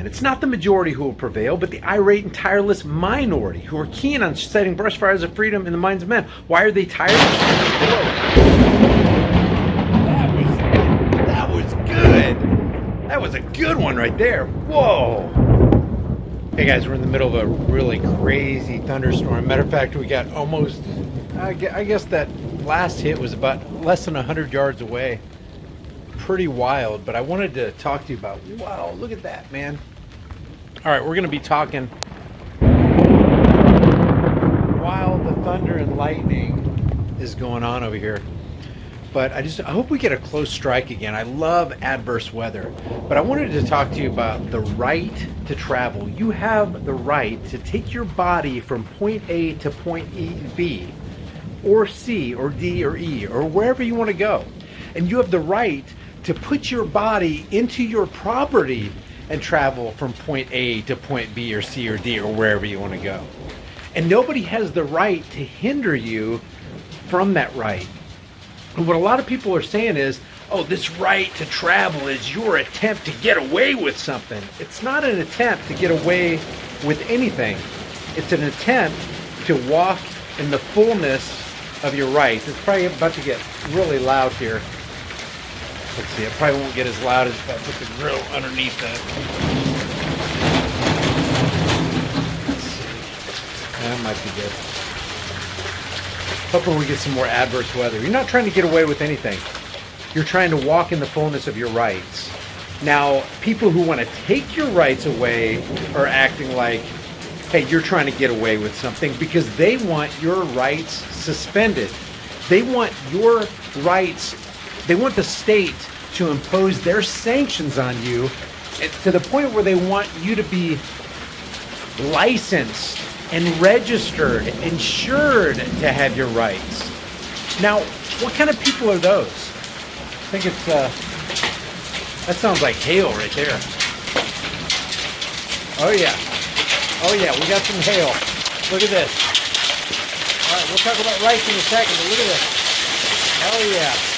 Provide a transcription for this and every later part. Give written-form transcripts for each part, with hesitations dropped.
land. It's not the majority who will prevail, but the irate and tireless minority who are keen on setting brush fires of freedom in the minds of men. Why are they tired? That was good. That was a good one right there. Whoa. Hey guys, we're in the middle of a really crazy thunderstorm. Matter of fact, we got almost, I guess that last hit was about less than 100 yards away. Pretty wild, but I wanted to talk to you about, wow, look at that, man. All right, we're going to be talking while the thunder and lightning is going on over here. But I hope we get a close strike again. I love adverse weather, but I wanted to talk to you about the right to travel. You have the right to take your body from point A to point B, or C, or D, or E, or wherever you want to go. And you have the right to put your body into your property and travel from point A to point B or C or D or wherever you want to go. And nobody has the right to hinder you from that right. And what a lot of people are saying is, oh, this right to travel is your attempt to get away with something. It's not an attempt to get away with anything. It's an attempt to walk in the fullness of your rights. It's probably about to get really loud here. Let's see, it probably won't get as loud as if I put the grill underneath that. Let's see. That might be good. Hoping we get some more adverse weather. You're not trying to get away with anything. You're trying to walk in the fullness of your rights. Now, people who want to take your rights away are acting like, hey, you're trying to get away with something because they want your rights suspended. They want your rights. They want the state to impose their sanctions on you to the point where they want you to be licensed and registered, insured to have your rights. Now, what kind of people are those? I think it's, that sounds like hail right there. Oh yeah, we got some hail. Look at this. All right, we'll talk about rights in a second, but look at this. Oh yeah.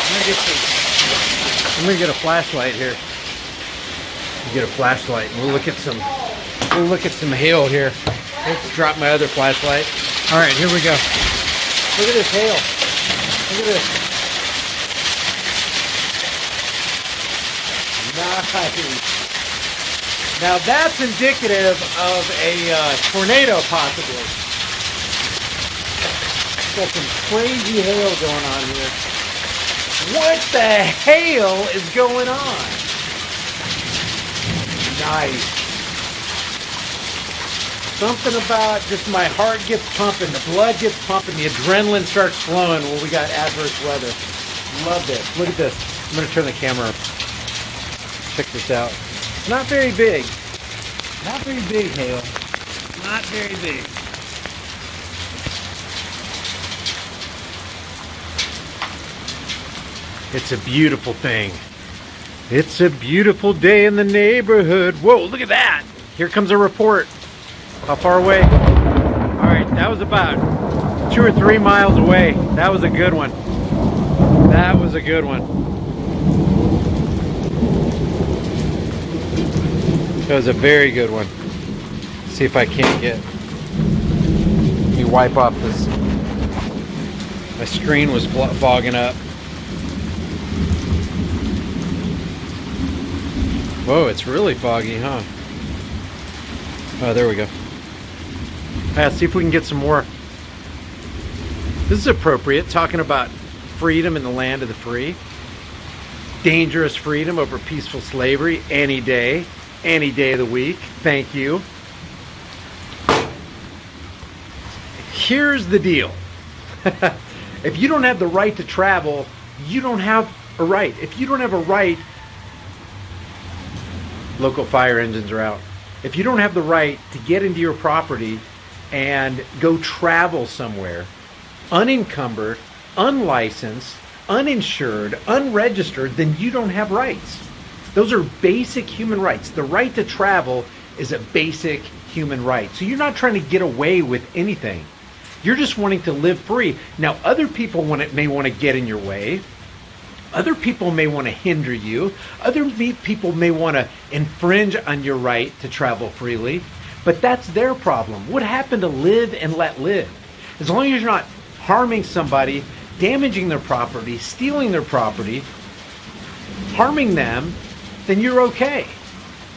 I'm gonna get a flashlight here. Get a flashlight and we'll look at some hail here. Let's drop my other flashlight. All right, here we go. Look at this hail. Look at this. Nice. Now that's indicative of a tornado, possibly. Got some crazy hail going on here. What the hell is going on? Nice. Something about just my heart gets pumping, the blood gets pumping, the adrenaline starts flowing when we got adverse weather. Love this. Look at this. I'm going to turn the camera. Check this out. Not very big. Not very big hail. Not very big. It's a beautiful thing. It's a beautiful day in the neighborhood. Whoa, look at that. Here comes a report. How far away? All right, that was about 2 or 3 miles away. That was a good one. That was a good one. That was a very good one. Let's see if I can't get... Let me wipe off this. My screen was fogging up. Whoa, it's really foggy, huh? Oh, there we go. Let's see if we can get some more. This is appropriate, talking about freedom in the land of the free. Dangerous freedom over peaceful slavery any day of the week. Thank you. Here's the deal. If you don't have the right to travel, you don't have a right. If you don't have a right, local fire engines are out. If you don't have the right to get into your property and go travel somewhere, unencumbered, unlicensed, uninsured, unregistered, then you don't have rights. Those are basic human rights. The right to travel is a basic human right. So you're not trying to get away with anything. You're just wanting to live free. Now, other people may want to get in your way. Other people may want to hinder you. Other people may want to infringe on your right to travel freely, but that's their problem. What happened to live and let live? As long as you're not harming somebody, damaging their property, stealing their property, harming them, then you're okay.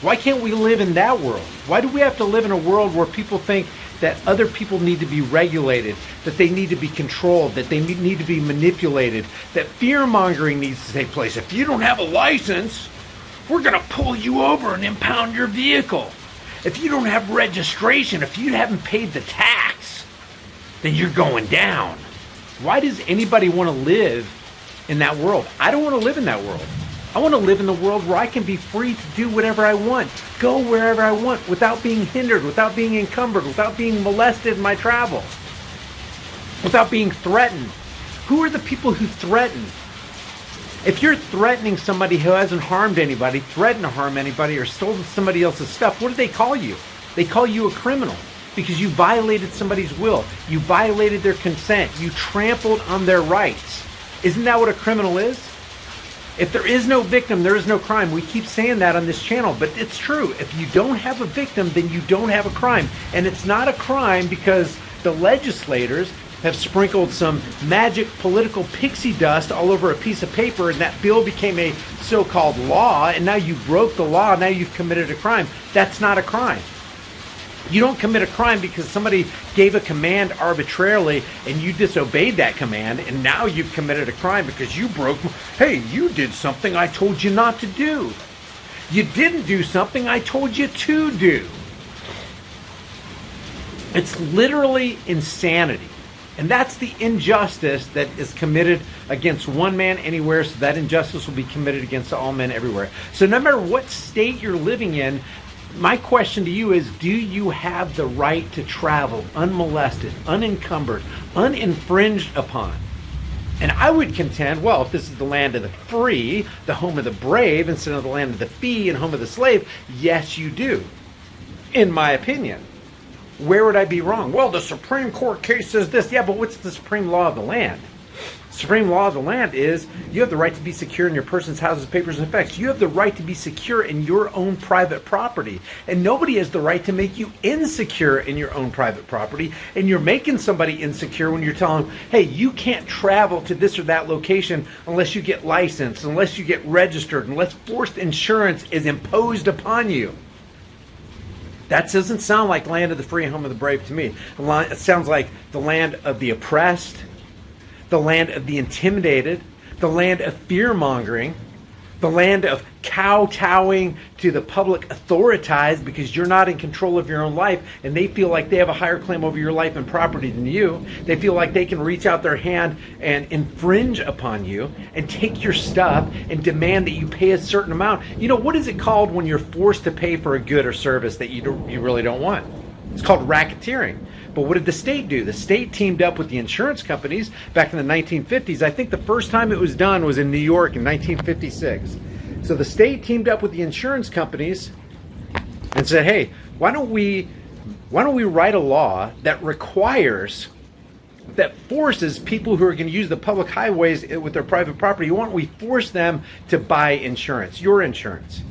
Why can't we live in that world? Why do we have to live in a world where people think that other people need to be regulated, that they need to be controlled, that they need to be manipulated, that fear-mongering needs to take place? If you don't have a license, we're going to pull you over and impound your vehicle. If you don't have registration, if you haven't paid the tax, then you're going down. Why does anybody want to live in that world? I don't want to live in that world. I want to live in the world where I can be free to do whatever I want, go wherever I want, without being hindered, without being encumbered, without being molested in my travels, without being threatened. Who are the people who threaten? If you're threatening somebody who hasn't harmed anybody, threatened to harm anybody, or stolen somebody else's stuff, what do they call you? They call you a criminal because you violated somebody's will. You violated their consent. You trampled on their rights. Isn't that what a criminal is? If there is no victim, there is no crime. We keep saying that on this channel, but it's true. If you don't have a victim, then you don't have a crime. And it's not a crime because the legislators have sprinkled some magic political pixie dust all over a piece of paper, and that bill became a so-called law, and now you broke the law, now you've committed a crime. That's not a crime. You don't commit a crime because somebody gave a command arbitrarily and you disobeyed that command, and now you've committed a crime because you broke. Hey, you did something I told you not to do. You didn't do something I told you to do. It's literally insanity. And that's the injustice that is committed against one man anywhere, so that injustice will be committed against all men everywhere. So no matter what state you're living in, my question to you is, do you have the right to travel unmolested, unencumbered, uninfringed upon? And I would contend, well, if this is the land of the free, the home of the brave, instead of the land of the fee and home of the slave, yes, you do, in my opinion. Where would I be wrong? Well, the Supreme Court case says this. Yeah, but what's the supreme law of the land? Supreme law of the land is you have the right to be secure in your person's houses, papers, and effects. You have the right to be secure in your own private property. And nobody has the right to make you insecure in your own private property. And you're making somebody insecure when you're telling them, hey, you can't travel to this or that location unless you get licensed, unless you get registered, unless forced insurance is imposed upon you. That doesn't sound like land of the free and home of the brave to me. It sounds like the land of the oppressed, the land of the intimidated, the land of fear-mongering, the land of kowtowing to the public authorities because you're not in control of your own life and they feel like they have a higher claim over your life and property than you. They feel like they can reach out their hand and infringe upon you and take your stuff and demand that you pay a certain amount. You know, what is it called when you're forced to pay for a good or service that you really don't want? It's called racketeering. But what did the state do? The state teamed up with the insurance companies back in the 1950s. I think the first time it was done was in New York in 1956. So the state teamed up with the insurance companies and said, hey, why don't we write a law that forces people who are going to use the public highways with their private property, why don't we force them to buy insurance, your insurance?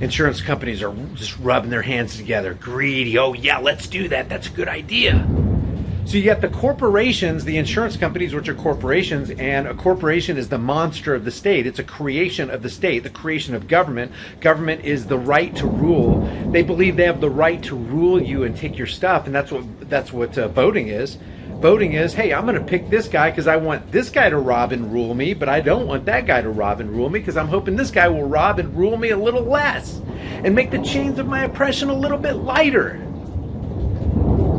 Insurance companies are just rubbing their hands together. Greedy. Oh, yeah, let's do that. That's a good idea. So you got the corporations, the insurance companies, which are corporations, and a corporation is the monster of the state. It's a creation of the state, the creation of government. Government is the right to rule. They believe they have the right to rule you and take your stuff, and that's what voting is. Voting is, hey, I'm going to pick this guy because I want this guy to rob and rule me, but I don't want that guy to rob and rule me because I'm hoping this guy will rob and rule me a little less and make the chains of my oppression a little bit lighter.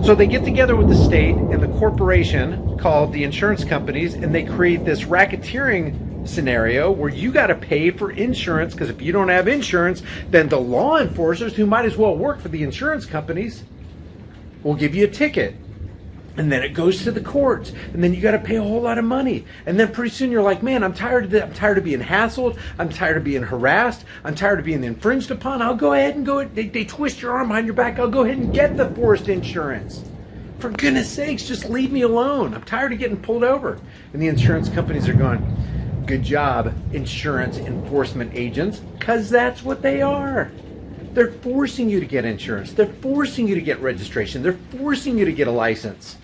So they get together with the state and the corporation called the insurance companies, and they create this racketeering scenario where you got to pay for insurance, because if you don't have insurance, then the law enforcers, who might as well work for the insurance companies, will give you a ticket. And then it goes to the courts, and then you got to pay a whole lot of money. And then pretty soon you're like, man, I'm tired of that. I'm tired of being hassled. I'm tired of being harassed. I'm tired of being infringed upon. I'll go ahead and they twist your arm behind your back. I'll go ahead and get the forced insurance. For goodness sakes, just leave me alone. I'm tired of getting pulled over. And the insurance companies are going, Good job, insurance enforcement agents, because that's what they are. They're forcing you to get insurance. They're forcing you to get registration. They're forcing you to get a license.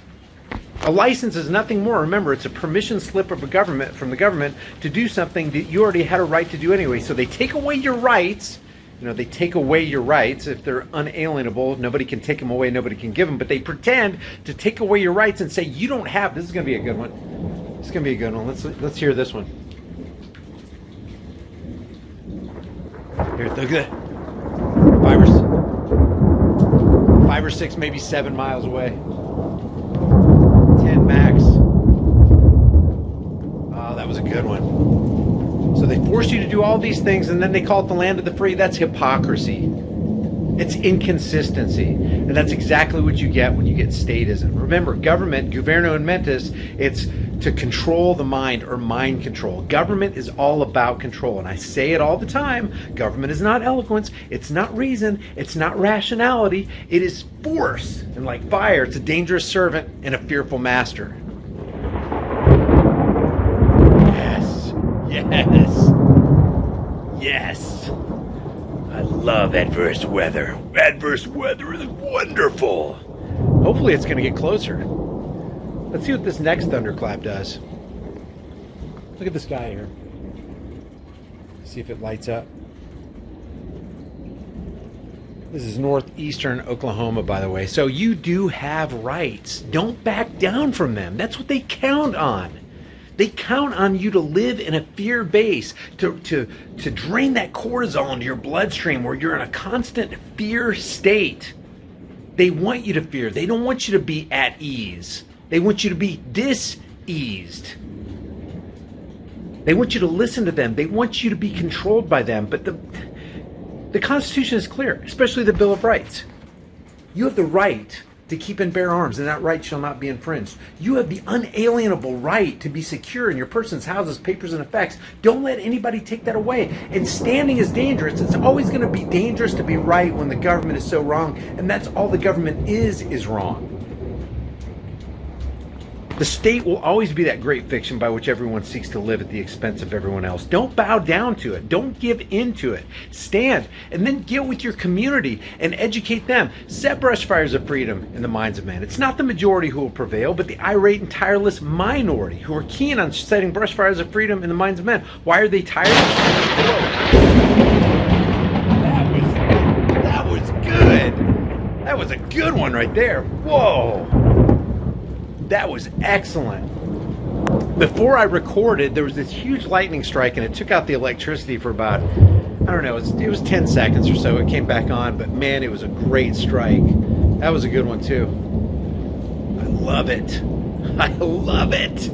A license is nothing more. Remember, it's a permission slip of a government from the government to do something that you already had a right to do anyway. So they take away your rights. You know, they take away your rights if they're unalienable. Nobody can take them away. Nobody can give them. But they pretend to take away your rights and say you don't have. This is going to be a good one. This is going to be a good one. Let's hear this one. Here, look at that. 5 or 6, maybe 7 miles away. 10 max. Oh, that was a good one. So they force you to do all these things, and then they call it the land of the free. That's hypocrisy. It's inconsistency. And that's exactly what you get when you get statism. Remember, government, governo in mentis, it's to control the mind or mind control. Government is all about control. And I say it all the time. Government is not eloquence. It's not reason. It's not rationality. It is force. And like fire, it's a dangerous servant and a fearful master. Yes. Yes. Yes. I love adverse weather. Adverse weather is wonderful. Hopefully it's going to get closer. Let's see what this next thunderclap does. Look at the sky here. See if it lights up. This is northeastern Oklahoma, by the way. So you do have rights. Don't back down from them. That's what they count on. They count on you to live in a fear base, to drain that cortisol into your bloodstream where you're in a constant fear state. They want you to fear. They don't want you to be at ease. They want you to be diseased. They want you to listen to them. They want you to be controlled by them. But the Constitution is clear, especially the Bill of Rights. You have the right to keep and bear arms, and that right shall not be infringed. You have the unalienable right to be secure in your persons, houses, papers, and effects. Don't let anybody take that away. And standing is dangerous. It's always going to be dangerous to be right when the government is so wrong, and that's all the government is wrong. The state will always be that great fiction by which everyone seeks to live at the expense of everyone else. Don't bow down to it. Don't give in to it. Stand and then get with your community and educate them. Set brush fires of freedom in the minds of men. It's not the majority who will prevail, but the irate and tireless minority who are keen on setting brush fires of freedom in the minds of men. Why are they tired? That was good. That was a good one right there. Whoa. That was excellent. Before I recorded, there was this huge lightning strike, and it took out the electricity for about, I don't know, it was 10 seconds or so. It came back on, but man, it was a great strike. That was a good one too. I love it. I love it.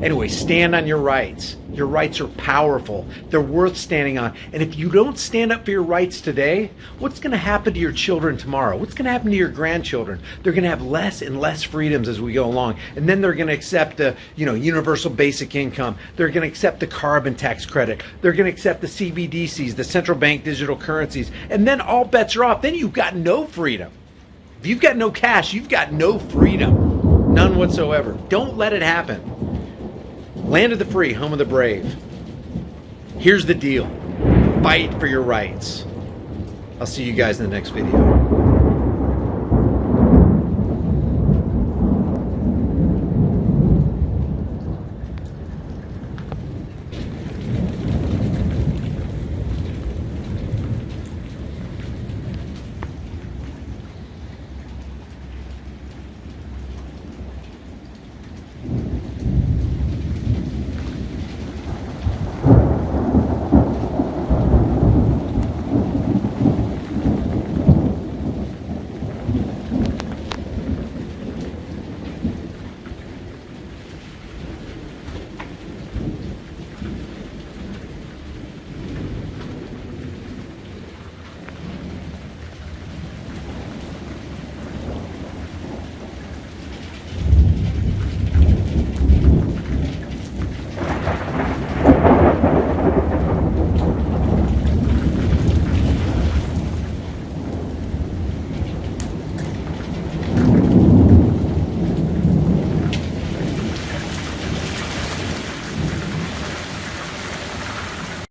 Anyway, stand on your rights. Your rights are powerful. They're worth standing on. And if you don't stand up for your rights today, what's going to happen to your children tomorrow? What's going to happen to your grandchildren? They're going to have less and less freedoms as we go along. And then they're going to accept the, universal basic income. They're going to accept the carbon tax credit. They're going to accept the CBDCs, the central bank digital currencies. And then all bets are off. Then you've got no freedom. If you've got no cash, you've got no freedom. None whatsoever. Don't let it happen. Land of the free, home of the brave. Here's the deal. Fight for your rights. I'll see you guys in the next video.